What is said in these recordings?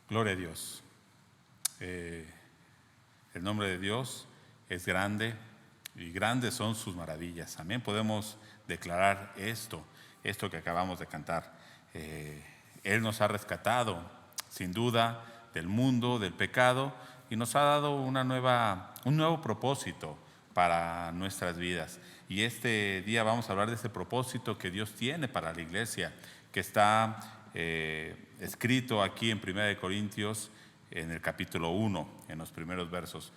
Gloria a Dios. El nombre de Dios es grande y grandes son sus maravillas. También podemos declarar esto que acabamos de cantar. Él nos ha rescatado, sin duda, del mundo, del pecado, y nos ha dado un nuevo propósito para nuestras vidas. Y este día vamos a hablar de ese propósito que Dios tiene para la iglesia, que está escrito aquí en 1 Corintios, en el capítulo 1, en los primeros versos.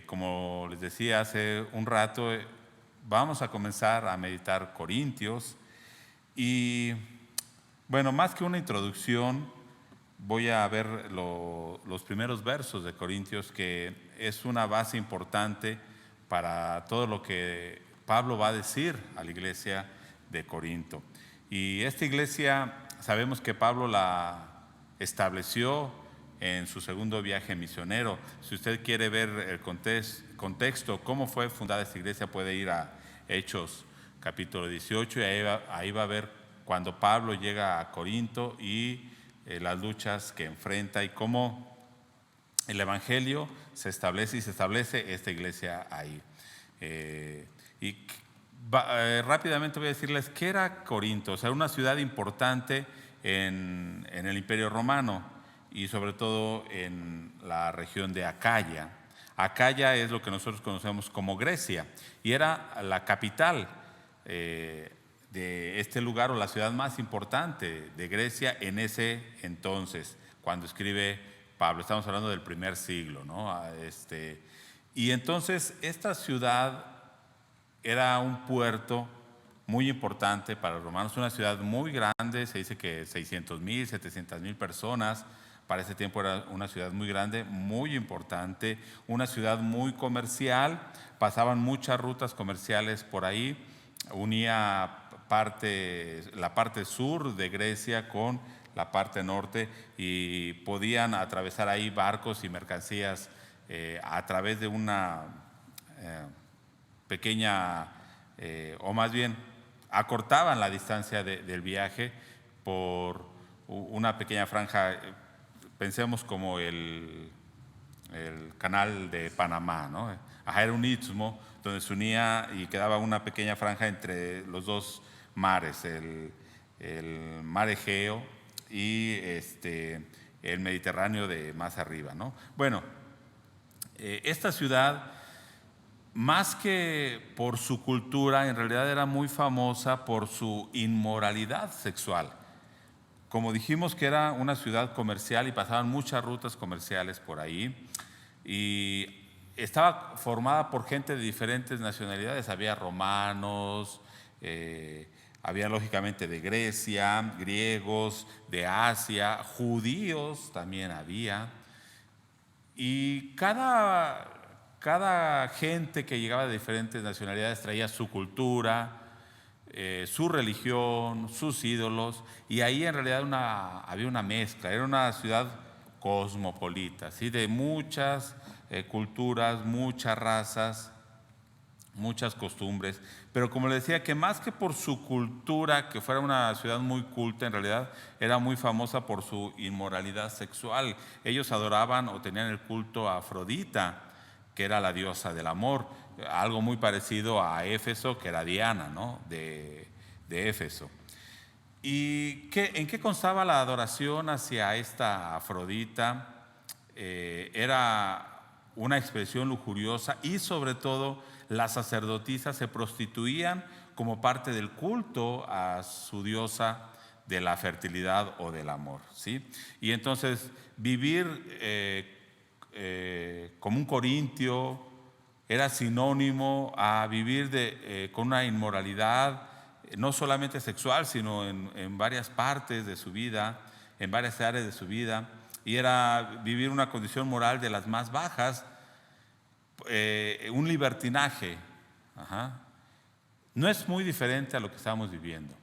Como les decía hace un rato, vamos a comenzar a meditar Corintios. Y bueno, más que una introducción, voy a ver los primeros versos de Corintios, que es una base importante para todo lo que Pablo va a decir a la iglesia de Corinto. Y esta iglesia, sabemos que Pablo la estableció en su segundo viaje misionero. Si usted quiere ver el contexto, cómo fue fundada esta iglesia, puede ir a Hechos capítulo 18 y ahí va a ver cuando Pablo llega a Corinto y las luchas que enfrenta y cómo el evangelio se establece esta iglesia ahí. Rápidamente voy a decirles qué era Corinto. O sea, era una ciudad importante en el Imperio Romano y sobre todo en la región de Acaya. Acaya es lo que nosotros conocemos como Grecia y era la capital de este lugar, o la ciudad más importante de Grecia en ese entonces, cuando escribe Pablo. Estamos hablando del primer siglo, ¿no? Y entonces esta ciudad era un puerto muy importante para los romanos, una ciudad muy grande, se dice que 600,000, 700,000 personas. Para ese tiempo era una ciudad muy grande, muy importante, una ciudad muy comercial, pasaban muchas rutas comerciales por ahí, unía la parte sur de Grecia con la parte norte y podían atravesar ahí barcos y mercancías a través de una pequeña, o más bien acortaban la distancia del viaje por una pequeña franja. Pensemos como el canal de Panamá, ¿no? Era un istmo donde se unía y quedaba una pequeña franja entre los dos mares, el mar Egeo y el Mediterráneo de más arriba, ¿no? Bueno, esta ciudad, más que por su cultura, en realidad era muy famosa por su inmoralidad sexual. Como dijimos que era una ciudad comercial y pasaban muchas rutas comerciales por ahí, y estaba formada por gente de diferentes nacionalidades. Había romanos, había lógicamente de Grecia, griegos, de Asia, judíos también había. Y cada gente que llegaba de diferentes nacionalidades traía su cultura, su religión, sus ídolos, y ahí en realidad había una mezcla. Era una ciudad cosmopolita, ¿sí? De muchas culturas, muchas razas, muchas costumbres. Pero como le decía, que más que por su cultura, que fuera una ciudad muy culta, en realidad era muy famosa por su inmoralidad sexual. Ellos adoraban o tenían el culto a Afrodita, que era la diosa del amor, algo muy parecido a Éfeso, que era Diana, ¿no? de Éfeso. ¿Y en qué constaba la adoración hacia esta Afrodita? Era una expresión lujuriosa, y sobre todo las sacerdotisas se prostituían como parte del culto a su diosa de la fertilidad o del amor, ¿sí? Y entonces vivir como un corintio era sinónimo a vivir con una inmoralidad, no solamente sexual, sino en varias partes de su vida, en varias áreas de su vida, y era vivir una condición moral de las más bajas, un libertinaje. No es muy diferente a lo que estamos viviendo.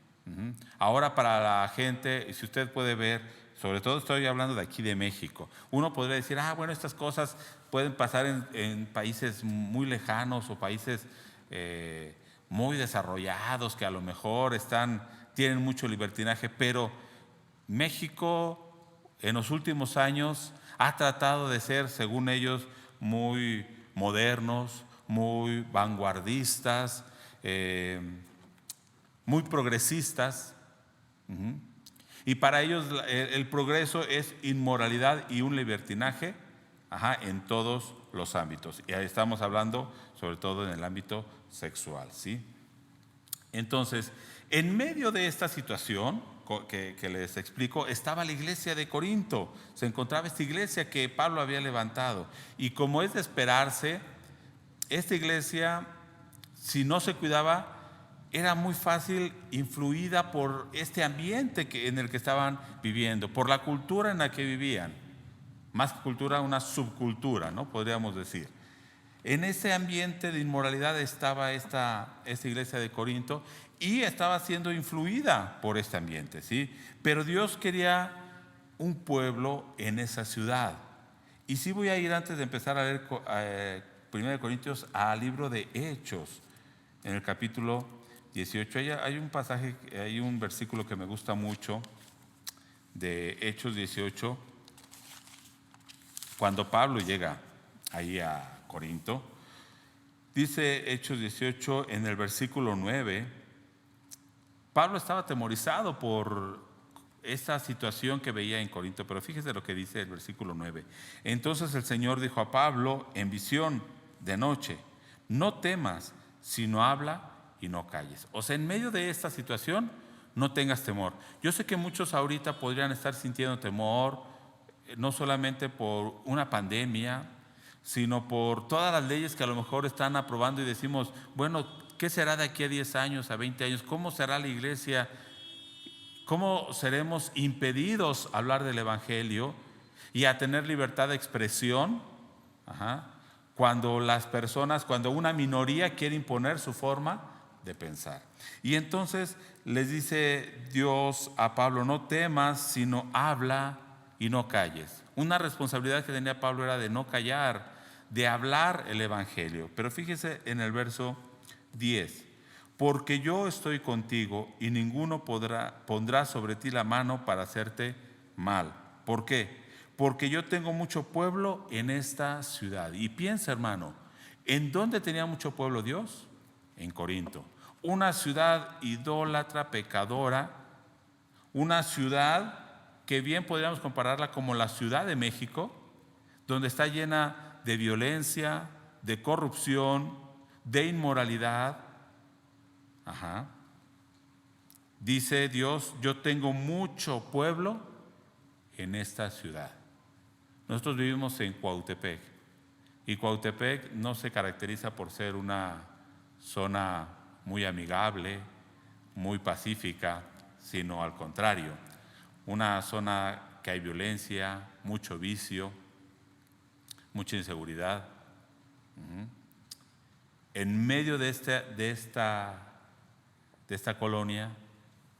Ahora, para la gente, y si usted puede ver, sobre todo estoy hablando de aquí de México, uno podría decir, bueno, estas cosas pueden pasar en países muy lejanos o países muy desarrollados que a lo mejor tienen mucho libertinaje, pero México en los últimos años ha tratado de ser, según ellos, muy modernos, muy vanguardistas, muy progresistas. Y para ellos el progreso es inmoralidad y un libertinaje, en todos los ámbitos. Y ahí estamos hablando sobre todo en el ámbito sexual, ¿sí? Entonces, en medio de esta situación que les explico, estaba la iglesia de Corinto. Se encontraba esta iglesia que Pablo había levantado. Y como es de esperarse, esta iglesia, si no se cuidaba, era muy fácil influida por este ambiente en el que estaban viviendo, por la cultura en la que vivían. Más que cultura, una subcultura, ¿no? Podríamos decir. En ese ambiente de inmoralidad estaba esta iglesia de Corinto y estaba siendo influida por este ambiente, ¿sí? Pero Dios quería un pueblo en esa ciudad. Y sí voy a ir, antes de empezar a leer 1 Corintios, al libro de Hechos, en el capítulo 18. Hay un pasaje, hay un versículo que me gusta mucho de Hechos 18, cuando Pablo llega ahí a Corinto. Dice Hechos 18 en el versículo 9, Pablo estaba atemorizado por esta situación que veía en Corinto, pero fíjese lo que dice el versículo 9. Entonces el Señor dijo a Pablo en visión de noche: no temas, sino habla y no calles. O sea, en medio de esta situación, no tengas temor. Yo sé que muchos ahorita podrían estar sintiendo temor, no solamente por una pandemia, sino por todas las leyes que a lo mejor están aprobando y decimos, bueno, ¿qué será de aquí a 10 años, a 20 años? ¿Cómo será la iglesia? ¿Cómo seremos impedidos a hablar del Evangelio y a tener libertad de expresión? Cuando las personas, cuando una minoría quiere imponer su forma de pensar. Y entonces les dice Dios a Pablo: no temas, sino habla y no calles. Una responsabilidad que tenía Pablo era de no callar, de hablar el Evangelio. Pero fíjese en el verso 10: porque yo estoy contigo y ninguno pondrá sobre ti la mano para hacerte mal. ¿Por qué? Porque yo tengo mucho pueblo en esta ciudad. Y piensa, hermano, ¿en dónde tenía mucho pueblo Dios? En Corinto. Una ciudad idólatra, pecadora, una ciudad que bien podríamos compararla como la Ciudad de México, donde está llena de violencia, de corrupción, de inmoralidad. Dice Dios: yo tengo mucho pueblo en esta ciudad. Nosotros vivimos en Cuautepec, y Cuautepec no se caracteriza por ser una zona muy amigable, muy pacífica, sino al contrario, una zona que hay violencia, mucho vicio, mucha inseguridad. En medio de esta colonia,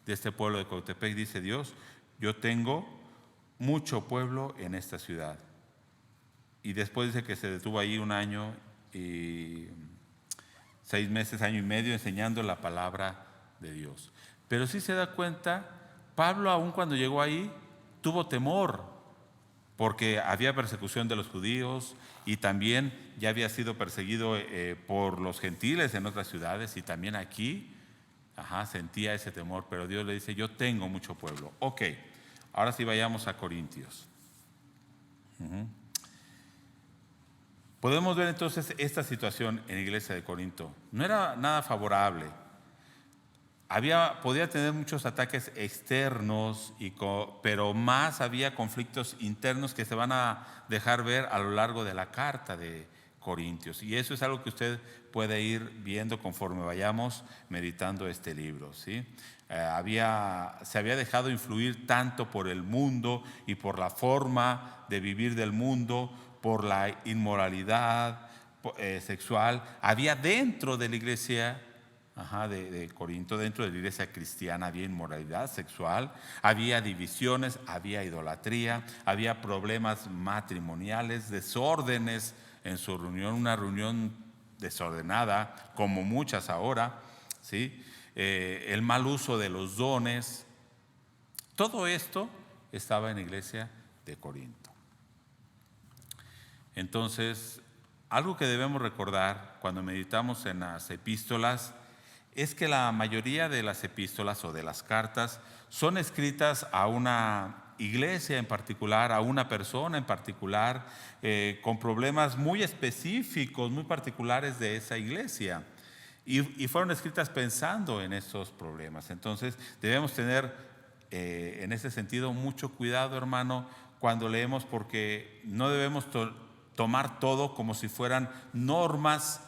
de este pueblo de Cuautepec, dice Dios: yo tengo mucho pueblo en esta ciudad. Y después dice que se detuvo ahí 1 año y 6 meses, año y medio, enseñando la palabra de Dios. Pero sí se da cuenta, Pablo, aún cuando llegó ahí, tuvo temor, porque había persecución de los judíos y también ya había sido perseguido por los gentiles en otras ciudades, y también aquí sentía ese temor. Pero Dios le dice: yo tengo mucho pueblo. Ok, ahora sí vayamos a Corintios. Podemos ver entonces esta situación en la iglesia de Corinto. No era nada favorable. Podía tener muchos ataques externos, pero más había conflictos internos que se van a dejar ver a lo largo de la carta de Corintios. Y eso es algo que usted puede ir viendo conforme vayamos meditando este libro, ¿sí? Se había dejado influir tanto por el mundo y por la forma de vivir del mundo, por la inmoralidad sexual. Había dentro de la iglesia de Corinto, dentro de la iglesia cristiana, había inmoralidad sexual, había divisiones, había idolatría, había problemas matrimoniales, desórdenes en su reunión, una reunión desordenada como muchas ahora, ¿sí? El mal uso de los dones. Todo esto estaba en la iglesia de Corinto. Entonces, algo que debemos recordar cuando meditamos en las epístolas es que la mayoría de las epístolas o de las cartas son escritas a una iglesia en particular, a una persona en particular, con problemas muy específicos, muy particulares de esa iglesia. Y fueron escritas pensando en esos problemas. Entonces debemos tener en ese sentido mucho cuidado, hermano, cuando leemos, porque no debemos tomar todo como si fueran normas,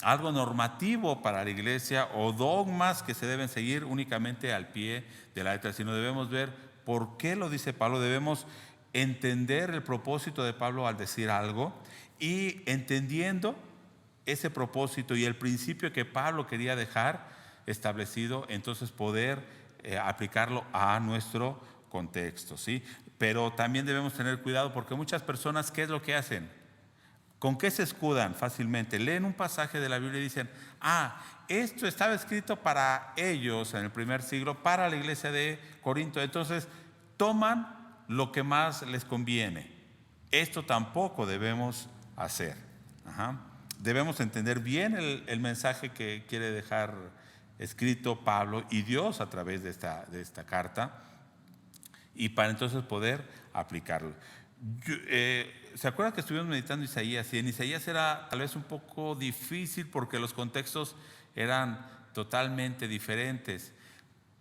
algo normativo para la iglesia o dogmas que se deben seguir únicamente al pie de la letra, sino debemos ver por qué lo dice Pablo, debemos entender el propósito de Pablo al decir algo, y entendiendo ese propósito y el principio que Pablo quería dejar establecido, entonces poder aplicarlo a nuestro contexto, ¿sí? Pero también debemos tener cuidado, porque muchas personas, ¿qué es lo que hacen? ¿Con qué se escudan fácilmente? Leen un pasaje de la Biblia y dicen, esto estaba escrito para ellos en el primer siglo, para la iglesia de Corinto. Entonces toman lo que más les conviene. Esto tampoco debemos hacer. Debemos entender bien el mensaje que quiere dejar escrito Pablo y Dios a través de esta carta, y para entonces poder aplicarlo. ¿Se acuerdan que estuvimos meditando Isaías? Y en Isaías era tal vez un poco difícil porque los contextos eran totalmente diferentes.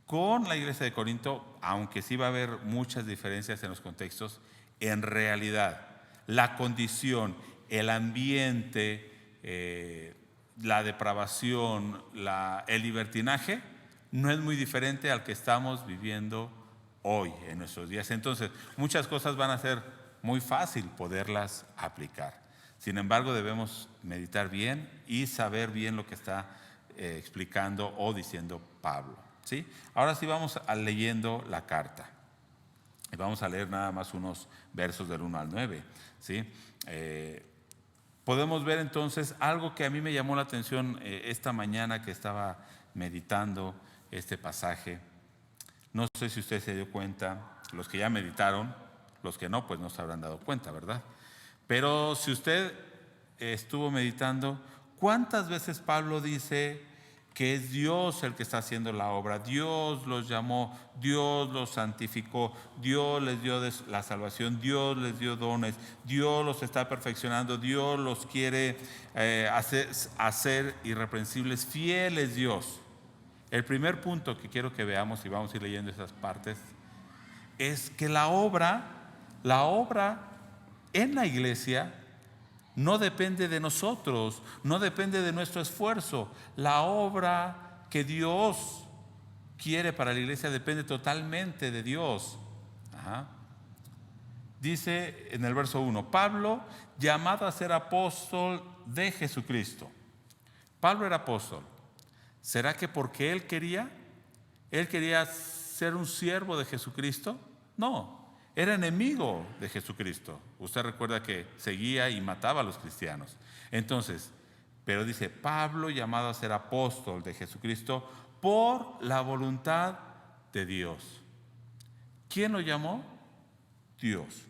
Con la iglesia de Corinto, aunque sí va a haber muchas diferencias en los contextos, en realidad la condición, el ambiente, la depravación, el libertinaje no es muy diferente al que estamos viviendo hoy en nuestros días. Entonces muchas cosas van a ser muy fácil poderlas aplicar. Sin embargo, debemos meditar bien y saber bien lo que está explicando o diciendo Pablo, ¿sí? Ahora sí vamos leyendo la carta. Y vamos a leer nada más unos versos del 1 al 9, ¿sí? Podemos ver entonces algo que a mí me llamó la atención esta mañana que estaba meditando este pasaje. No sé si usted se dio cuenta, los que ya meditaron, los que no, pues no se habrán dado cuenta, ¿verdad? Pero si usted estuvo meditando, ¿cuántas veces Pablo dice que es Dios el que está haciendo la obra? Dios los llamó, Dios los santificó, Dios les dio la salvación, Dios les dio dones, Dios los está perfeccionando, Dios los quiere hacer irreprensibles, fiel es Dios. El primer punto que quiero que veamos, y vamos a ir leyendo esas partes, es que la obra en la iglesia no depende de nosotros, no depende de nuestro esfuerzo. La obra que Dios quiere para la iglesia depende totalmente de Dios. Dice en el verso 1, Pablo, llamado a ser apóstol de Jesucristo. Pablo era apóstol. ¿Será que porque él quería ser un siervo de Jesucristo? No, era enemigo de Jesucristo. Usted recuerda que seguía y mataba a los cristianos. Entonces, pero dice, Pablo, llamado a ser apóstol de Jesucristo por la voluntad de Dios. ¿Quién lo llamó? Dios.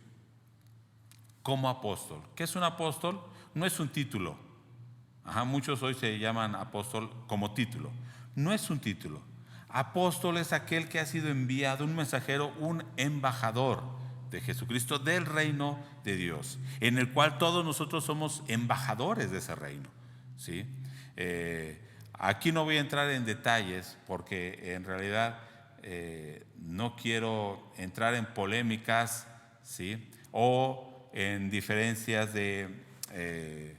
Como apóstol. ¿Qué es un apóstol? No es un título. Muchos hoy se llaman apóstol como título. No es un título. Apóstol es aquel que ha sido enviado, un mensajero, un embajador de Jesucristo, del reino de Dios, en el cual todos nosotros somos embajadores de ese reino, ¿sí? Aquí no voy a entrar en detalles porque en realidad no quiero entrar en polémicas, ¿sí? O en diferencias de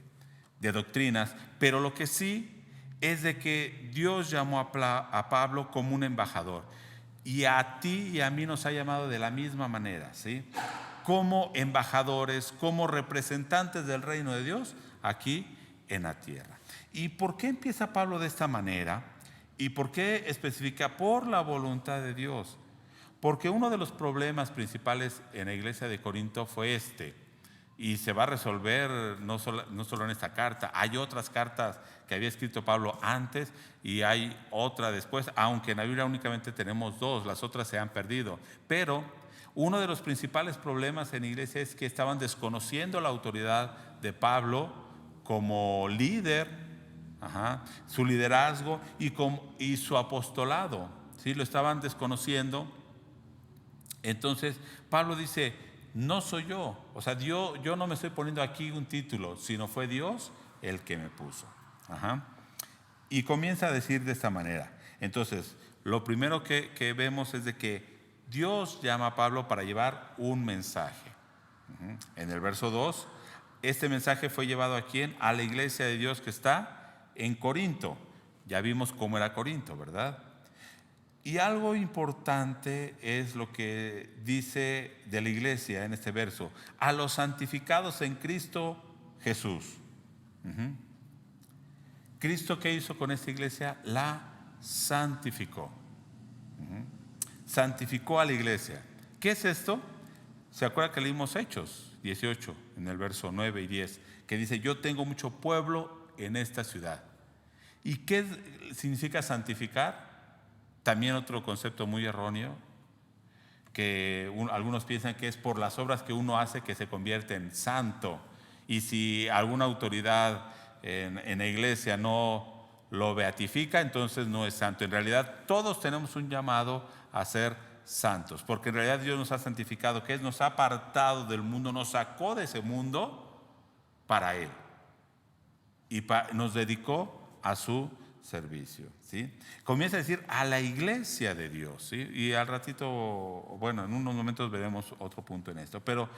doctrinas, pero lo que sí es de que Dios llamó a Pablo como un embajador, y a ti y a mí nos ha llamado de la misma manera, ¿sí? Como embajadores, como representantes del reino de Dios aquí en la tierra. ¿Y por qué empieza Pablo de esta manera? ¿Y por qué especifica por la voluntad de Dios? Porque uno de los problemas principales en la iglesia de Corinto fue y se va a resolver no solo en esta carta. Hay otras cartas que había escrito Pablo antes y hay otra después, aunque en la Biblia únicamente tenemos dos, las otras se han perdido. Pero Uno de los principales problemas en la iglesia es que estaban desconociendo la autoridad de Pablo como líder, su liderazgo y su apostolado, ¿sí? Lo estaban desconociendo. Entonces Pablo dice, no soy yo, o sea, yo no me estoy poniendo aquí un título, sino fue Dios el que me puso. Y comienza a decir de esta manera. Entonces, lo primero que vemos es de que Dios llama a Pablo para llevar un mensaje. En el verso 2, este mensaje fue llevado ¿a quién? A la iglesia de Dios que está en Corinto. Ya vimos cómo era Corinto, ¿verdad? Y algo importante es lo que dice de la iglesia en este verso: a los santificados en Cristo Jesús. ¿Cristo qué hizo con esta iglesia? La santificó. Santificó a la iglesia. ¿Qué es esto? ¿Se acuerda que leímos Hechos 18 en el verso 9 y 10? Que dice, yo tengo mucho pueblo en esta ciudad. ¿Y qué significa santificar? También otro concepto muy erróneo, que algunos piensan que es por las obras que uno hace que se convierte en santo. Y si alguna autoridad en la iglesia no lo beatifica, entonces no es santo. En realidad todos tenemos un llamado a ser santos, porque en realidad Dios nos ha santificado, que es nos ha apartado del mundo, nos sacó de ese mundo para Él y nos dedicó a su servicio, ¿sí? Comienza a decir a la iglesia de Dios, ¿sí? Y al ratito, bueno, en unos momentos veremos otro punto en esto, pero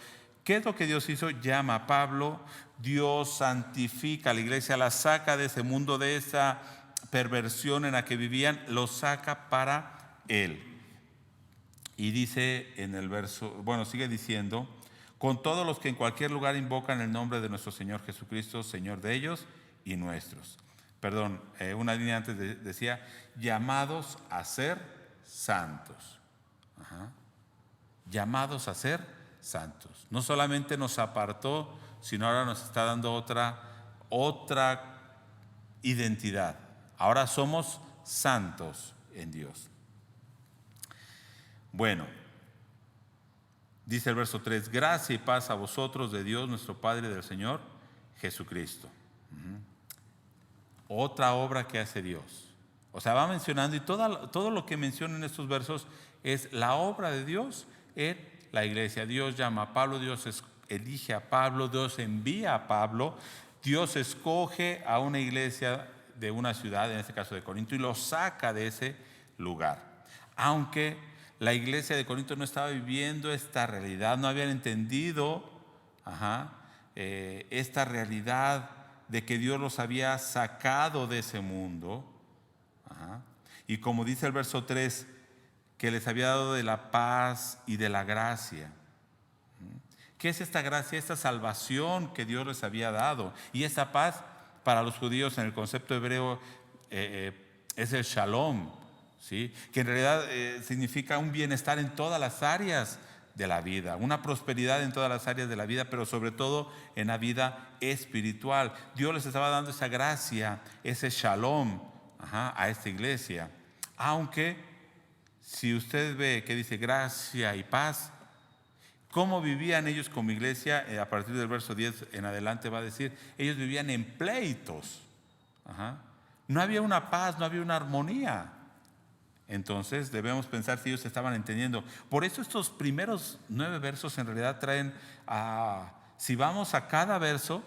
¿qué es lo que Dios hizo? Llama a Pablo, Dios santifica a la iglesia, la saca de ese mundo, de esa perversión en la que vivían, lo saca para Él. Y dice en el verso, bueno, sigue diciendo, con todos los que en cualquier lugar invocan el nombre de nuestro Señor Jesucristo, Señor de ellos y nuestros. Perdón, una línea antes decía, llamados a ser santos. Llamados a ser santos. No solamente nos apartó, sino ahora nos está dando otra identidad. Ahora somos santos en Dios. Bueno, dice el verso 3, gracia y paz a vosotros de Dios nuestro Padre y del Señor Jesucristo. Otra obra que hace Dios. O sea, va mencionando, y todo lo que menciona en estos versos es la obra de Dios en la iglesia. Dios llama a Pablo, Dios elige a Pablo, Dios envía a Pablo, Dios escoge a una iglesia de una ciudad, en este caso de Corinto, y lo saca de ese lugar. Aunque la iglesia de Corinto no estaba viviendo esta realidad, no habían entendido esta realidad de que Dios los había sacado de ese mundo. Y como dice el verso 3, que les había dado de la paz y de la gracia. ¿Qué es esta gracia? Esta salvación que Dios les había dado. Y esta paz para los judíos en el concepto hebreo es el shalom, ¿sí? Que en realidad significa un bienestar en todas las áreas de la vida, una prosperidad en todas las áreas de la vida, pero sobre todo en la vida espiritual. Dios les estaba dando esa gracia, ese shalom a esta iglesia. Aunque si usted ve que dice gracia y paz, ¿cómo vivían ellos como iglesia? A partir del verso 10 en adelante va a decir, ellos vivían en pleitos. No había una paz, no había una armonía. Entonces debemos pensar si ellos estaban entendiendo. Por eso estos primeros 9 versos en realidad traen, si vamos a cada verso,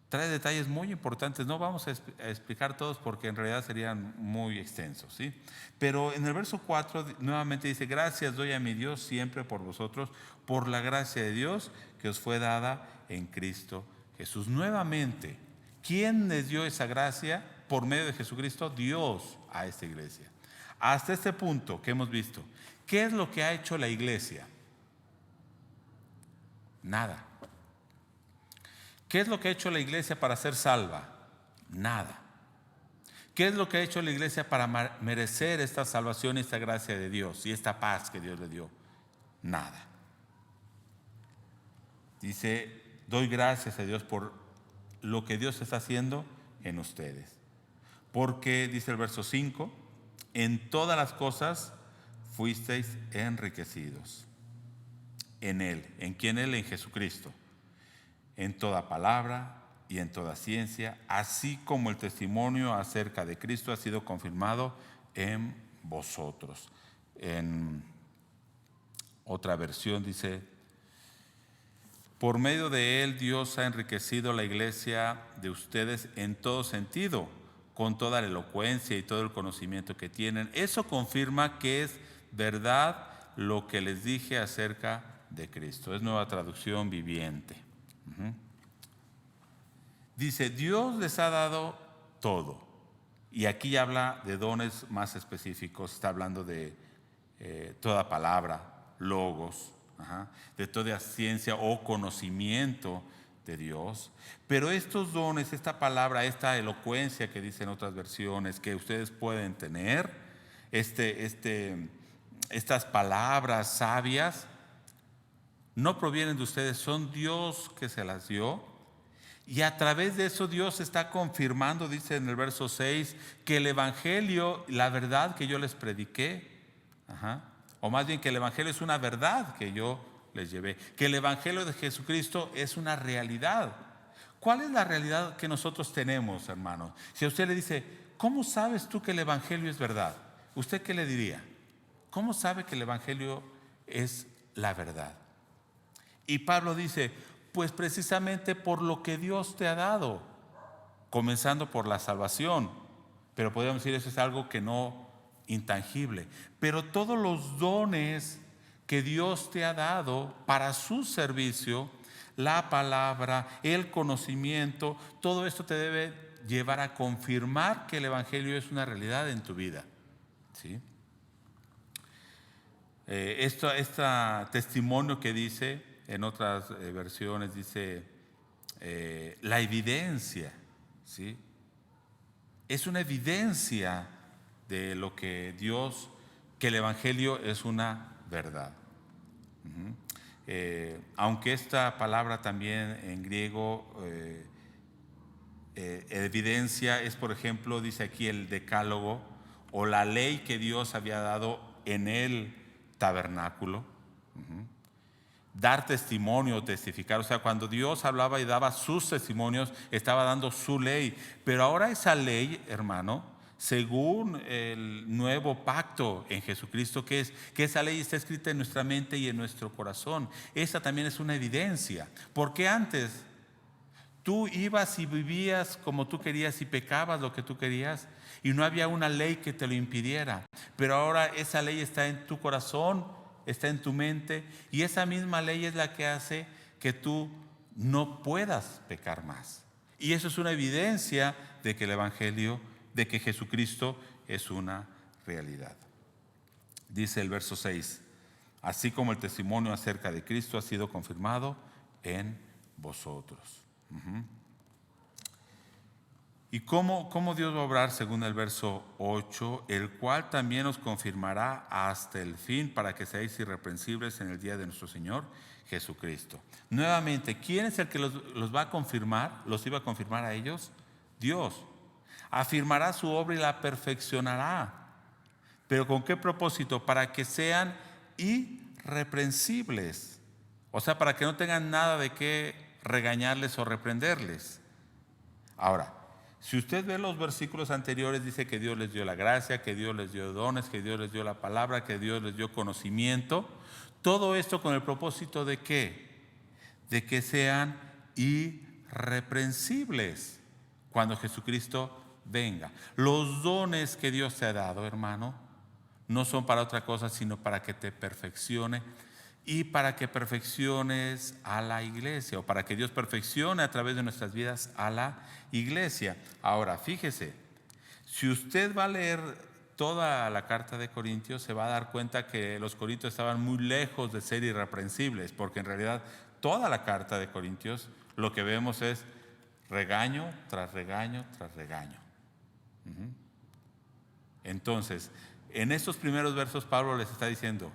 trae detalles muy importantes. No vamos a explicar todos porque en realidad serían muy extensos, ¿sí? Pero en el verso 4 nuevamente dice, gracias doy a mi Dios siempre por vosotros, por la gracia de Dios que os fue dada en Cristo Jesús. Nuevamente, ¿quién les dio esa gracia? Por medio de Jesucristo, Dios a esta iglesia. Hasta este punto que hemos visto, ¿qué es lo que ha hecho la iglesia? Nada. ¿Qué es lo que ha hecho la iglesia para ser salva? Nada. ¿Qué es lo que ha hecho la iglesia para merecer esta salvación y esta gracia de Dios y esta paz que Dios le dio? Nada. Dice, doy gracias a Dios por lo que Dios está haciendo en ustedes. Porque, dice el verso 5, en todas las cosas fuisteis enriquecidos. en Él. ¿En quién Él? En Jesucristo. En toda palabra y en toda ciencia, así como el testimonio acerca de Cristo ha sido confirmado en vosotros. En otra versión dice: por medio de Él Dios ha enriquecido la iglesia de ustedes en todo sentido, con toda la elocuencia y todo el conocimiento que tienen. Eso confirma que es verdad lo que les dije acerca de Cristo. Es Nueva Traducción Viviente. Dice: Dios les ha dado todo. Y aquí habla de dones más específicos. Está hablando de toda palabra, logos, de toda ciencia o conocimiento de Dios. Pero estos dones, esta palabra, esta elocuencia que dicen otras versiones, que ustedes pueden tener, estas palabras sabias, no provienen de ustedes, son Dios que se las dio. Y a través de eso Dios está confirmando, dice en el verso 6, que el Evangelio, la verdad que yo les prediqué, o más bien que el Evangelio es una verdad que yo les llevé, que el Evangelio de Jesucristo es una realidad. ¿Cuál es la realidad que nosotros tenemos, hermanos? Si a usted le dice: ¿cómo sabes tú que el Evangelio es verdad? ¿Usted qué le diría? ¿Cómo sabe que el Evangelio es la verdad? Y Pablo dice: pues precisamente por lo que Dios te ha dado, comenzando por la salvación. Pero podríamos decir, eso es algo que no intangible. Pero todos los dones que Dios te ha dado para su servicio, la palabra, el conocimiento, todo esto te debe llevar a confirmar que el Evangelio es una realidad en tu vida. ¿Sí? Este testimonio que dice, en otras versiones dice la evidencia, ¿sí? Es una evidencia de lo que Dios, que el Evangelio es una verdad. Aunque esta palabra también en griego, evidencia, es, por ejemplo, dice aquí el decálogo o la ley que Dios había dado en el tabernáculo. Dar testimonio o testificar, o sea, cuando Dios hablaba y daba sus testimonios, estaba dando su ley. Pero ahora esa ley, hermano, según el nuevo pacto en Jesucristo, que esa ley está escrita en nuestra mente y en nuestro corazón. Esa también es una evidencia, porque antes tú ibas y vivías como tú querías y pecabas lo que tú querías y no había una ley que te lo impidiera. Pero ahora esa ley está en tu corazón, está en tu mente, y esa misma ley es la que hace que tú no puedas pecar más. Y eso es una evidencia de que el Evangelio, de que Jesucristo es una realidad. Dice el verso 6: así como el testimonio acerca de Cristo ha sido confirmado en vosotros. ¿Y cómo Dios va a obrar? Según el verso 8, el cual también os confirmará hasta el fin, para que seáis irreprensibles en el día de nuestro Señor Jesucristo. Nuevamente, ¿quién es el que los va a confirmar? ¿Los iba a confirmar a ellos? Dios. Afirmará su obra y la perfeccionará. ¿Pero con qué propósito? Para que sean irreprensibles. O sea, para que no tengan nada de qué regañarles o reprenderles. Ahora, si usted ve los versículos anteriores, dice que Dios les dio la gracia, que Dios les dio dones, que Dios les dio la palabra, que Dios les dio conocimiento. Todo esto con el propósito ¿de qué? De que sean irreprensibles cuando Jesucristo venga. Los dones que Dios te ha dado, hermano, no son para otra cosa, sino para que te perfeccione y para que perfecciones a la iglesia, o para que Dios perfeccione a través de nuestras vidas a la iglesia. Ahora, fíjese, si usted va a leer toda la carta de Corintios, se va a dar cuenta que los corintios estaban muy lejos de ser irreprensibles, porque en realidad toda la carta de Corintios lo que vemos es regaño tras regaño tras regaño. Entonces, en estos primeros versos Pablo les está diciendo: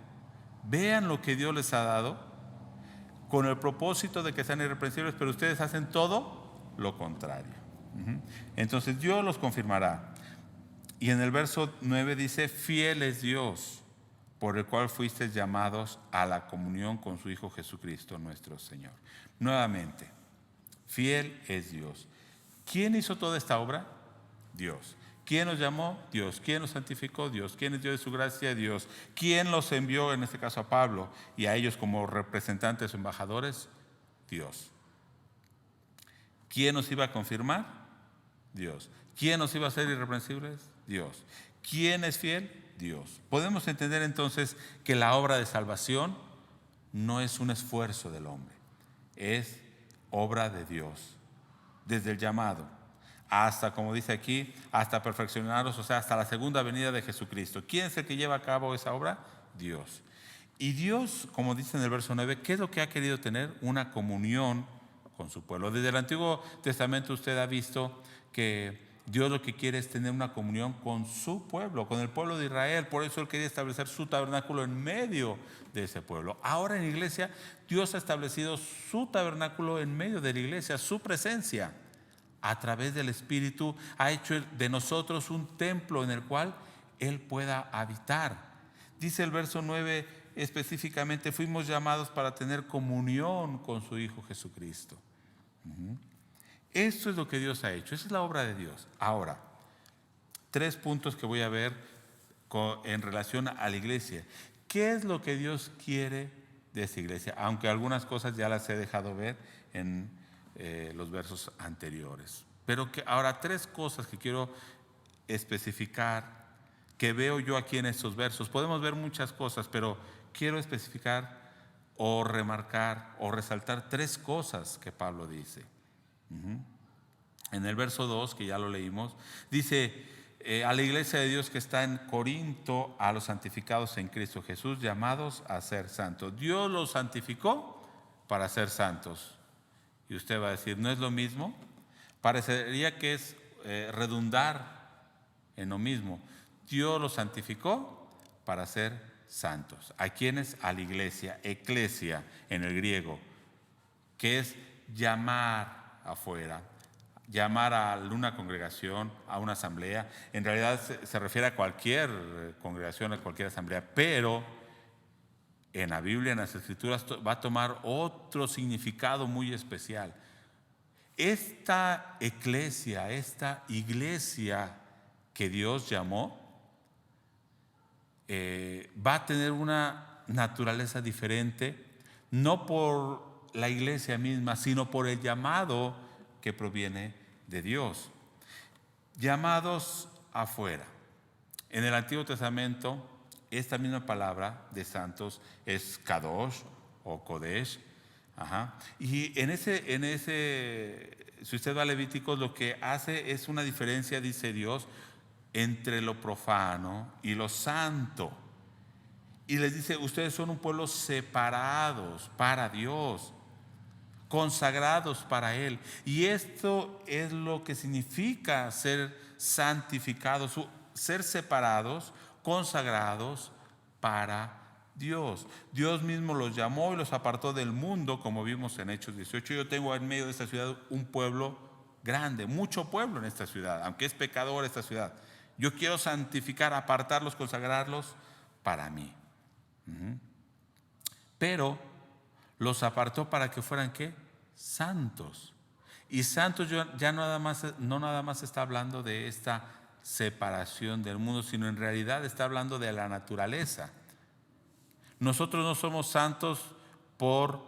vean lo que Dios les ha dado con el propósito de que sean irreprensibles, pero ustedes hacen todo lo contrario. Entonces Dios los confirmará. Y en el verso 9 dice: fiel es Dios, por el cual fuisteis llamados a la comunión con su Hijo Jesucristo nuestro Señor. Nuevamente, fiel es Dios. ¿Quién hizo toda esta obra? Dios. ¿Quién nos llamó? Dios. ¿Quién nos santificó? Dios. ¿Quién nos dio de su gracia? Dios. ¿Quién los envió, en este caso a Pablo, y a ellos como representantes o embajadores? Dios. ¿Quién nos iba a confirmar? Dios. ¿Quién nos iba a hacer irreprensibles? Dios. ¿Quién es fiel? Dios. Podemos entender entonces que la obra de salvación no es un esfuerzo del hombre, es obra de Dios. Desde el llamado hasta, como dice aquí, hasta perfeccionaros, o sea, hasta la segunda venida de Jesucristo. ¿Quién es el que lleva a cabo esa obra? Dios. Y Dios, como dice en el verso 9, ¿qué es lo que ha querido tener? Una comunión con su pueblo. Desde el Antiguo Testamento usted ha visto que Dios lo que quiere es tener una comunión con su pueblo, con el pueblo de Israel. Por eso Él quería establecer su tabernáculo en medio de ese pueblo. Ahora en la iglesia, Dios ha establecido su tabernáculo en medio de la iglesia, su presencia. A través del Espíritu ha hecho de nosotros un templo en el cual Él pueda habitar. Dice el verso 9 específicamente, fuimos llamados para tener comunión con su Hijo Jesucristo. Esto es lo que Dios ha hecho, esa es la obra de Dios. Ahora, 3 puntos que voy a ver en relación a la iglesia. ¿Qué es lo que Dios quiere de esa iglesia? Aunque algunas cosas ya las he dejado ver en los versos anteriores. Pero que ahora 3 cosas que quiero especificar, que veo yo aquí en estos versos. Podemos ver muchas cosas, pero quiero especificar o remarcar o resaltar 3 cosas que Pablo dice. En el verso 2, que ya lo leímos, dice a la iglesia de Dios que está en Corinto, a los santificados en Cristo Jesús, llamados a ser santos. Dios los santificó para ser santos. Y usted va a decir, ¿no es lo mismo? Parecería que es redundar en lo mismo. Dios los santificó para ser santos. ¿A quiénes? A la iglesia, eclesia en el griego, que es llamar afuera, llamar a una congregación, a una asamblea. En realidad se refiere a cualquier congregación, a cualquier asamblea, pero en la Biblia, en las Escrituras, va a tomar otro significado muy especial. Esta eclesia, esta iglesia que Dios llamó, va a tener una naturaleza diferente, no por la iglesia misma, sino por el llamado que proviene de Dios. Llamados afuera. En el Antiguo Testamento, esta misma palabra de santos es kadosh o kodesh. Y en ese, si usted va a Levíticos, lo que hace es una diferencia, dice Dios, entre lo profano y lo santo. Y les dice, ustedes son un pueblo separados para Dios, consagrados para Él. Y esto es lo que significa ser santificados, ser separados, consagrados para Dios. Dios mismo los llamó y los apartó del mundo, como vimos en Hechos 18. Yo tengo en medio de esta ciudad un pueblo grande, mucho pueblo en esta ciudad, aunque es pecador esta ciudad. Yo quiero santificar, apartarlos, consagrarlos para mí. Pero los apartó para que fueran ¿qué? Santos. Y santos ya no nada más está hablando de esta separación del mundo, sino en realidad está hablando de la naturaleza. Nosotros no somos santos por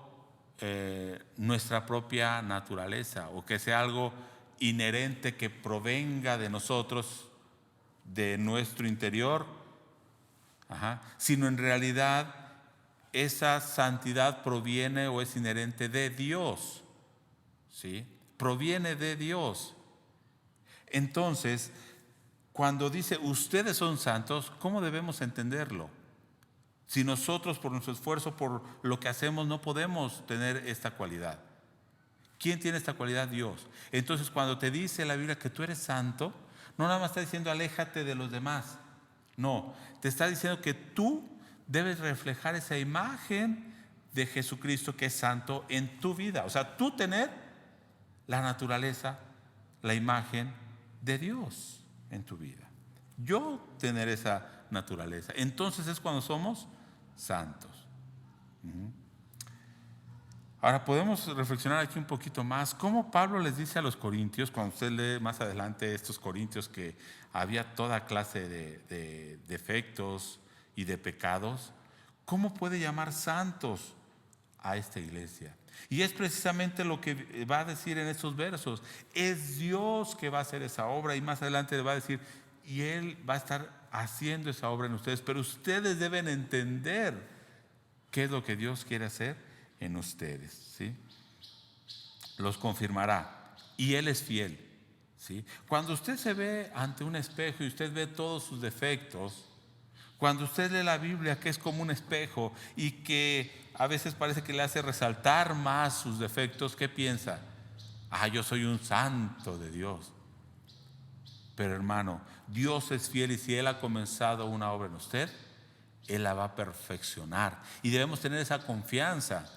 nuestra propia naturaleza o que sea algo inherente que provenga de nosotros, de nuestro interior, sino en realidad esa santidad proviene o es inherente de Dios, ¿sí? Proviene de Dios. Entonces, cuando dice ustedes son santos, ¿cómo debemos entenderlo? Si nosotros por nuestro esfuerzo, por lo que hacemos, no podemos tener esta cualidad. ¿Quién tiene esta cualidad? Dios. Entonces, cuando te dice la Biblia que tú eres santo, no nada más está diciendo aléjate de los demás. No, te está diciendo que tú debes reflejar esa imagen de Jesucristo que es santo en tu vida. O sea, tú tener la naturaleza, la imagen de Dios en tu vida. yo tener esa naturaleza. Entonces es cuando somos santos. Ahora podemos reflexionar aquí un poquito más. ¿Cómo Pablo les dice a los corintios, cuando usted lee más adelante estos corintios, que había toda clase de defectos y de pecados? ¿Cómo puede llamar santos a esta iglesia? Y es precisamente lo que va a decir en estos versos. Es Dios que va a hacer esa obra, y más adelante le va a decir, y Él va a estar haciendo esa obra en ustedes, pero ustedes deben entender qué es lo que Dios quiere hacer en ustedes, ¿sí? Los confirmará, y Él es fiel, ¿sí? Cuando usted se ve ante un espejo y usted ve todos sus defectos, cuando usted lee la Biblia, que es como un espejo y que a veces parece que le hace resaltar más sus defectos, ¿qué piensa? Yo soy un santo de Dios. Pero hermano, Dios es fiel, y si Él ha comenzado una obra en usted, Él la va a perfeccionar, y debemos tener esa confianza.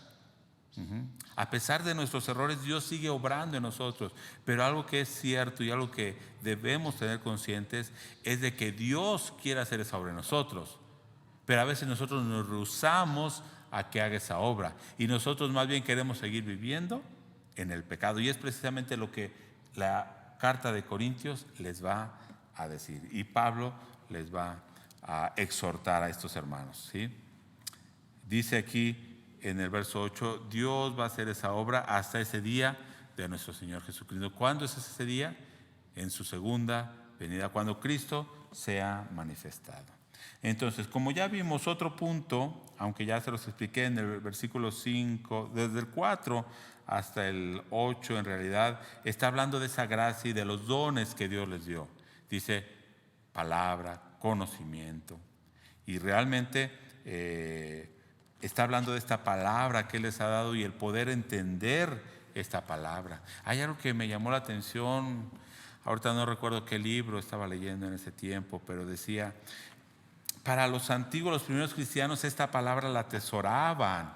A pesar de nuestros errores, Dios sigue obrando en nosotros. Pero algo que es cierto y algo que debemos tener conscientes es de que Dios quiere hacer esa obra en nosotros, pero a veces nosotros nos rehusamos a que haga esa obra, y nosotros más bien queremos seguir viviendo en el pecado. Y es precisamente lo que la carta de Corintios les va a decir, y Pablo les va a exhortar a estos hermanos, ¿sí? Dice aquí en el verso 8, Dios va a hacer esa obra hasta ese día de nuestro Señor Jesucristo. ¿Cuándo es ese día? En su segunda venida, cuando Cristo sea manifestado. Entonces, como ya vimos otro punto, aunque ya se los expliqué en el versículo 5, desde el 4 hasta el 8, en realidad está hablando de esa gracia y de los dones que Dios les dio. Dice palabra, conocimiento, y realmente está hablando de esta palabra que Él les ha dado y el poder entender esta palabra. Hay algo que me llamó la atención, ahorita no recuerdo qué libro estaba leyendo en ese tiempo, pero decía, para los antiguos, los primeros cristianos, esta palabra la atesoraban.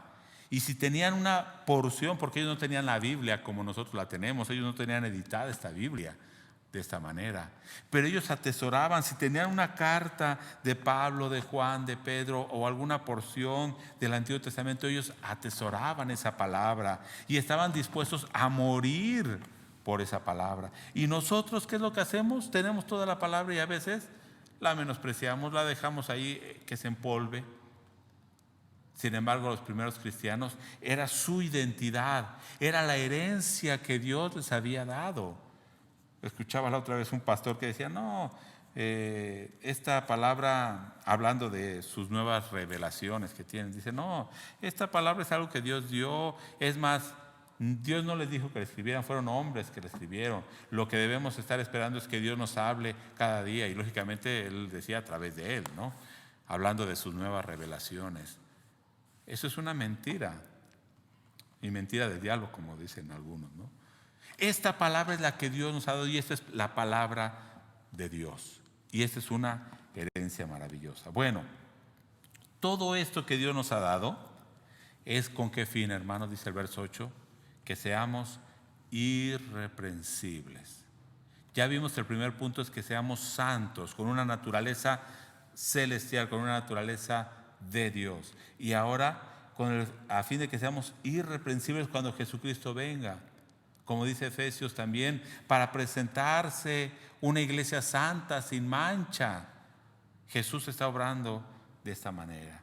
Y si tenían una porción, porque ellos no tenían la Biblia como nosotros la tenemos, ellos no tenían editada esta Biblia de esta manera, pero ellos atesoraban, si tenían una carta de Pablo, de Juan, de Pedro, o alguna porción del Antiguo Testamento, ellos atesoraban esa palabra y estaban dispuestos a morir por esa palabra. Y nosotros, ¿qué es lo que hacemos? Tenemos toda la palabra y a veces la menospreciamos, la dejamos ahí que se empolve. Sin embargo, los primeros cristianos, era su identidad, era la herencia que Dios les había dado. Escuchaba la otra vez un pastor que decía, no, esta palabra, hablando de sus nuevas revelaciones que tienen, dice, no, esta palabra es algo que Dios dio. Es más, Dios no les dijo que la escribieran, fueron hombres que la escribieron. Lo que debemos estar esperando es que Dios nos hable cada día, y lógicamente Él decía a través de Él, ¿no? Hablando de sus nuevas revelaciones. Eso es una mentira, y mentira de diablo, como dicen algunos, ¿no? Esta palabra es la que Dios nos ha dado, y esta es la palabra de Dios, y esta es una herencia maravillosa. Bueno, todo esto que Dios nos ha dado es con qué fin, hermanos, dice el verso 8, que seamos irreprensibles. Ya vimos, el primer punto es que seamos santos, con una naturaleza celestial, con una naturaleza de Dios, y ahora a fin de que seamos irreprensibles cuando Jesucristo venga, como dice Efesios también, para presentarse una iglesia santa, sin mancha. Jesús está obrando de esta manera.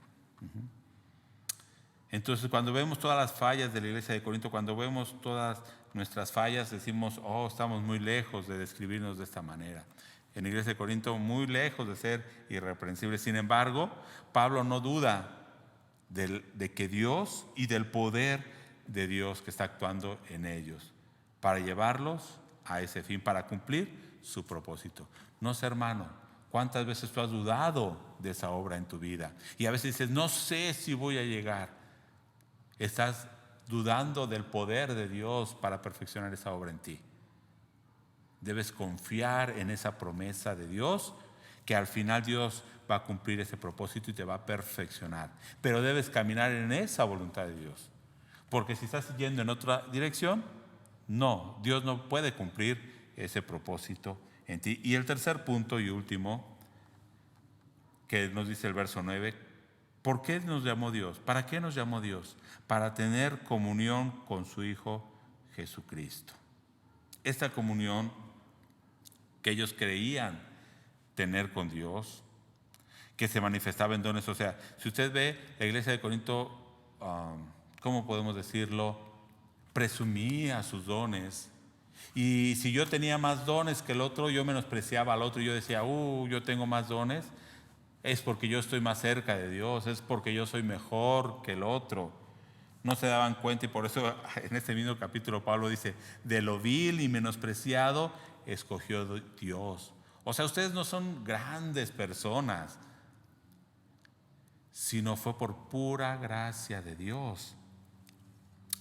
Entonces, cuando vemos todas las fallas de la iglesia de Corinto, cuando vemos todas nuestras fallas, decimos, estamos muy lejos de describirnos de esta manera. En la iglesia de Corinto, muy lejos de ser irreprensibles. Sin embargo, Pablo no duda de que Dios y del poder de Dios que está actuando en ellos, para llevarlos a ese fin, para cumplir su propósito. No sé, hermano, ¿cuántas veces tú has dudado de esa obra en tu vida? Y a veces dices, no sé si voy a llegar. Estás dudando del poder de Dios para perfeccionar esa obra en ti. Debes confiar en esa promesa de Dios, que al final Dios va a cumplir ese propósito y te va a perfeccionar. Pero debes caminar en esa voluntad de Dios, porque si estás yendo en otra dirección, no, Dios no puede cumplir ese propósito en ti. Y el tercer punto y último que nos dice el verso 9, ¿por qué nos llamó Dios? ¿Para qué nos llamó Dios? Para tener comunión con su Hijo Jesucristo. Esta comunión que ellos creían tener con Dios, que se manifestaba en dones. O sea, si usted ve la iglesia de Corinto, ¿cómo podemos decirlo? Presumía sus dones. Y si yo tenía más dones que el otro, yo menospreciaba al otro y yo decía, yo tengo más dones, es porque yo estoy más cerca de Dios, es porque yo soy mejor que el otro. No se daban cuenta, y por eso en este mismo capítulo Pablo dice, de lo vil y menospreciado escogió Dios. O sea, ustedes no son grandes personas, sino fue por pura gracia de Dios.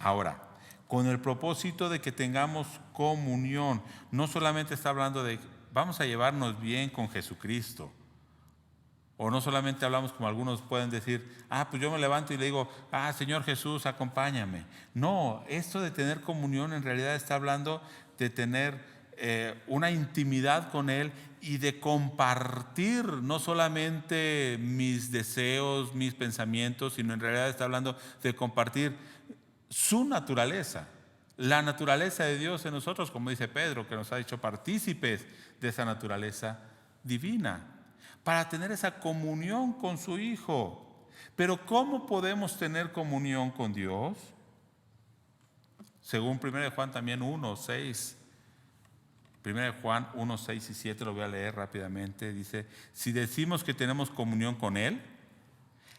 Ahora, con el propósito de que tengamos comunión, no solamente está hablando de vamos a llevarnos bien con Jesucristo, o no solamente hablamos como algunos pueden decir, pues yo me levanto y le digo, Señor Jesús, acompáñame. No, esto de tener comunión en realidad está hablando de tener una intimidad con Él y de compartir no solamente mis deseos, mis pensamientos, sino en realidad está hablando de compartir su naturaleza, la naturaleza de Dios en nosotros, como dice Pedro, que nos ha hecho partícipes de esa naturaleza divina, para tener esa comunión con su Hijo. Pero ¿cómo podemos tener comunión con Dios? Según 1 Juan también 1, 6. 1 Juan 1, 6 y 7, lo voy a leer rápidamente. Dice, si decimos que tenemos comunión con Él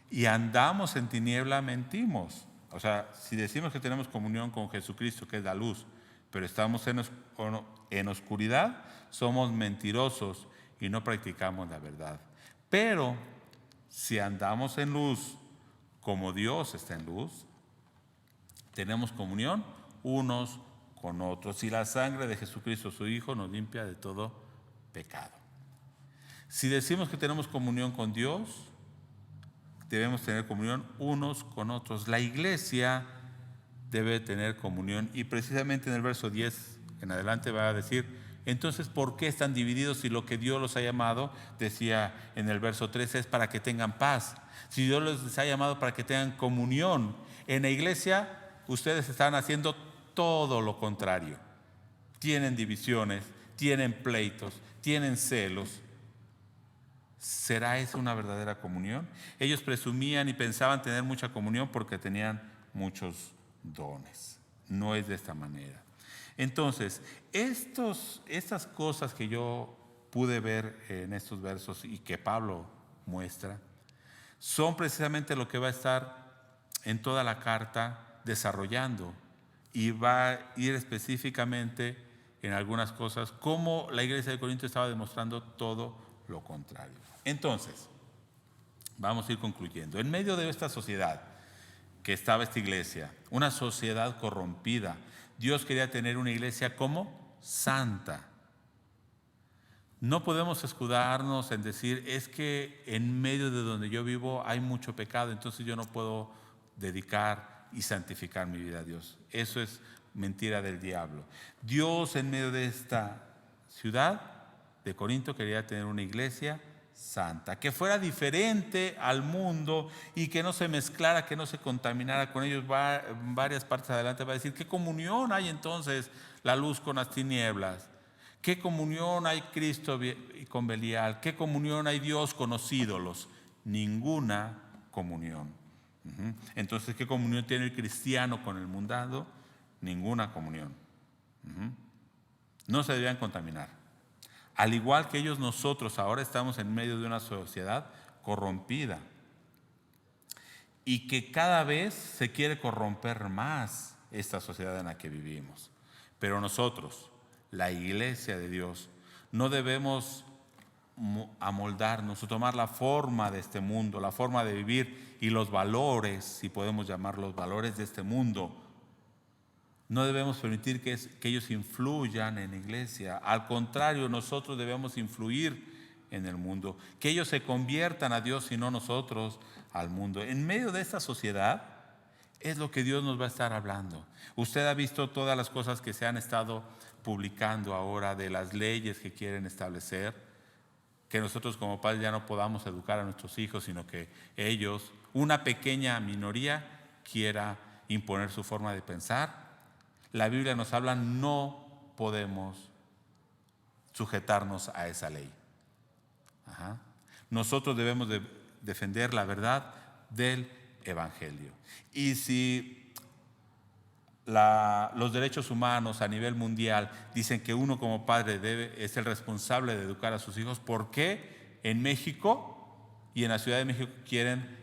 y andamos en tiniebla, mentimos. O sea, si decimos que tenemos comunión con Jesucristo, que es la luz, pero estamos en oscuridad, somos mentirosos y no practicamos la verdad. Pero si andamos en luz, como Dios está en luz, tenemos comunión unos con otros. Y la sangre de Jesucristo, su Hijo, nos limpia de todo pecado. Si decimos que tenemos comunión con Dios, debemos tener comunión unos con otros. La iglesia debe tener comunión, y precisamente en el verso 10 en adelante va a decir, entonces, ¿por qué están divididos si lo que Dios los ha llamado, decía en el verso 13, es para que tengan paz? Si Dios les ha llamado para que tengan comunión. En la iglesia ustedes están haciendo todo lo contrario. Tienen divisiones, tienen pleitos, tienen celos. ¿Será esa una verdadera comunión? Ellos presumían y pensaban tener mucha comunión porque tenían muchos dones. No es de esta manera. Entonces, estas cosas que yo pude ver en estos versos y que Pablo muestra, son precisamente lo que va a estar en toda la carta desarrollando, y va a ir específicamente en algunas cosas, como la iglesia de Corinto estaba demostrando todo lo contrario. Entonces, vamos a ir concluyendo. En medio de esta sociedad que estaba esta iglesia, una sociedad corrompida, Dios quería tener una iglesia como santa. No podemos escudarnos en decir, es que en medio de donde yo vivo hay mucho pecado, entonces yo no puedo dedicar y santificar mi vida a Dios. Eso es mentira del diablo. Dios, en medio de esta ciudad de Corinto, quería tener una iglesia santa, que fuera diferente al mundo y que no se mezclara, que no se contaminara con ellos. Varias partes adelante va a decir, ¿qué comunión hay entonces la luz con las tinieblas? ¿Qué comunión hay Cristo con Belial? ¿Qué comunión hay Dios con los ídolos? Ninguna comunión. Entonces, ¿qué comunión tiene el cristiano con el mundano? Ninguna comunión. No se debían contaminar. Al igual que ellos, nosotros ahora estamos en medio de una sociedad corrompida y que cada vez se quiere corromper más esta sociedad en la que vivimos. Pero nosotros, la iglesia de Dios, no debemos amoldarnos o tomar la forma de este mundo, la forma de vivir y los valores, si podemos llamarlos valores de este mundo. No debemos permitir que ellos influyan en la iglesia. Al contrario, nosotros debemos influir en el mundo. Que ellos se conviertan a Dios y no nosotros al mundo. En medio de esta sociedad es lo que Dios nos va a estar hablando. Usted ha visto todas las cosas que se han estado publicando ahora de las leyes que quieren establecer, que nosotros como padres ya no podamos educar a nuestros hijos, sino que ellos, una pequeña minoría, quiera imponer su forma de pensar. La Biblia nos habla, no podemos sujetarnos a esa ley. Ajá. Nosotros debemos de defender la verdad del Evangelio. Y si los derechos humanos a nivel mundial dicen que uno como padre es el responsable de educar a sus hijos, ¿por qué en México y en la Ciudad de México quieren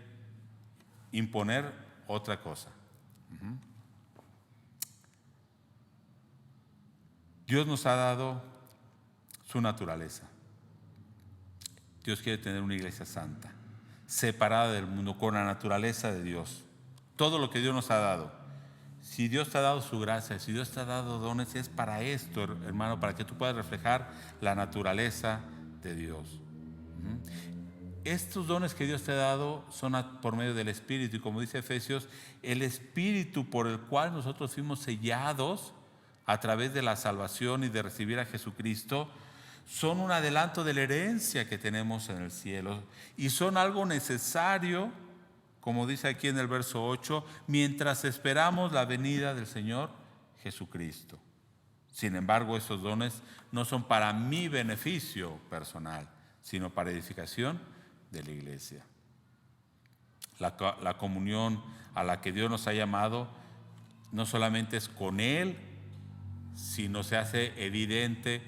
imponer otra cosa? Dios nos ha dado su naturaleza. Dios quiere tener una iglesia santa, separada del mundo, con la naturaleza de Dios. Todo lo que Dios nos ha dado. Si Dios te ha dado su gracia, si Dios te ha dado dones, es para esto, hermano, para que tú puedas reflejar la naturaleza de Dios. Estos dones que Dios te ha dado son por medio del Espíritu, y como dice Efesios, el Espíritu por el cual nosotros fuimos sellados a través de la salvación y de recibir a Jesucristo, son un adelanto de la herencia que tenemos en el cielo, y son algo necesario, como dice aquí en el verso 8, mientras esperamos la venida del Señor Jesucristo. Sin embargo, esos dones no son para mi beneficio personal, sino para edificación de la iglesia. La comunión a la que Dios nos ha llamado no solamente es con Él, sino se hace evidente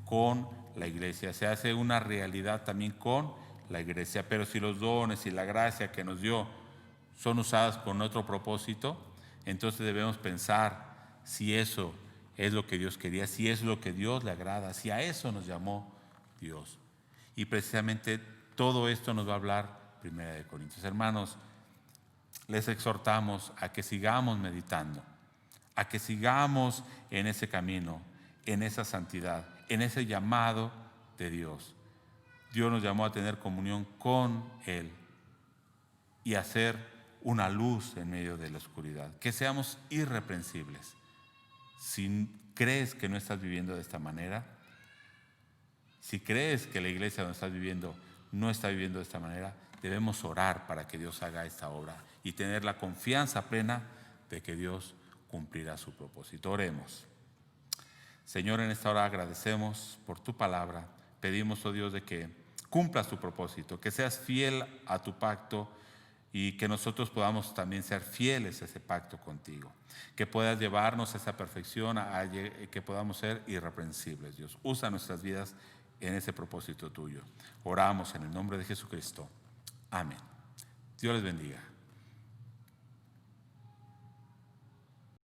con la iglesia, se hace una realidad también con la iglesia. Pero si los dones y la gracia que nos dio son usadas con otro propósito, entonces debemos pensar si eso es lo que Dios quería, si es lo que Dios le agrada, si a eso nos llamó Dios. Y precisamente todo esto nos va a hablar 1 Corintios. Hermanos, les exhortamos a que sigamos meditando, a que sigamos en ese camino, en esa santidad, en ese llamado de Dios. Dios nos llamó a tener comunión con Él y a ser una luz en medio de la oscuridad, que seamos irreprensibles. Si crees que no estás viviendo de esta manera, si crees que la iglesia donde estás viviendo no está viviendo de esta manera, debemos orar para que Dios haga esta obra y tener la confianza plena de que Dios cumplirá su propósito. Oremos. Señor, en esta hora agradecemos por tu palabra. Pedimos, oh Dios, de que cumplas tu propósito, que seas fiel a tu pacto y que nosotros podamos también ser fieles a ese pacto contigo. Que puedas llevarnos a esa perfección, que podamos ser irreprensibles, Dios. Usa nuestras vidas en ese propósito tuyo. Oramos en el nombre de Jesucristo. Amén. Dios les bendiga.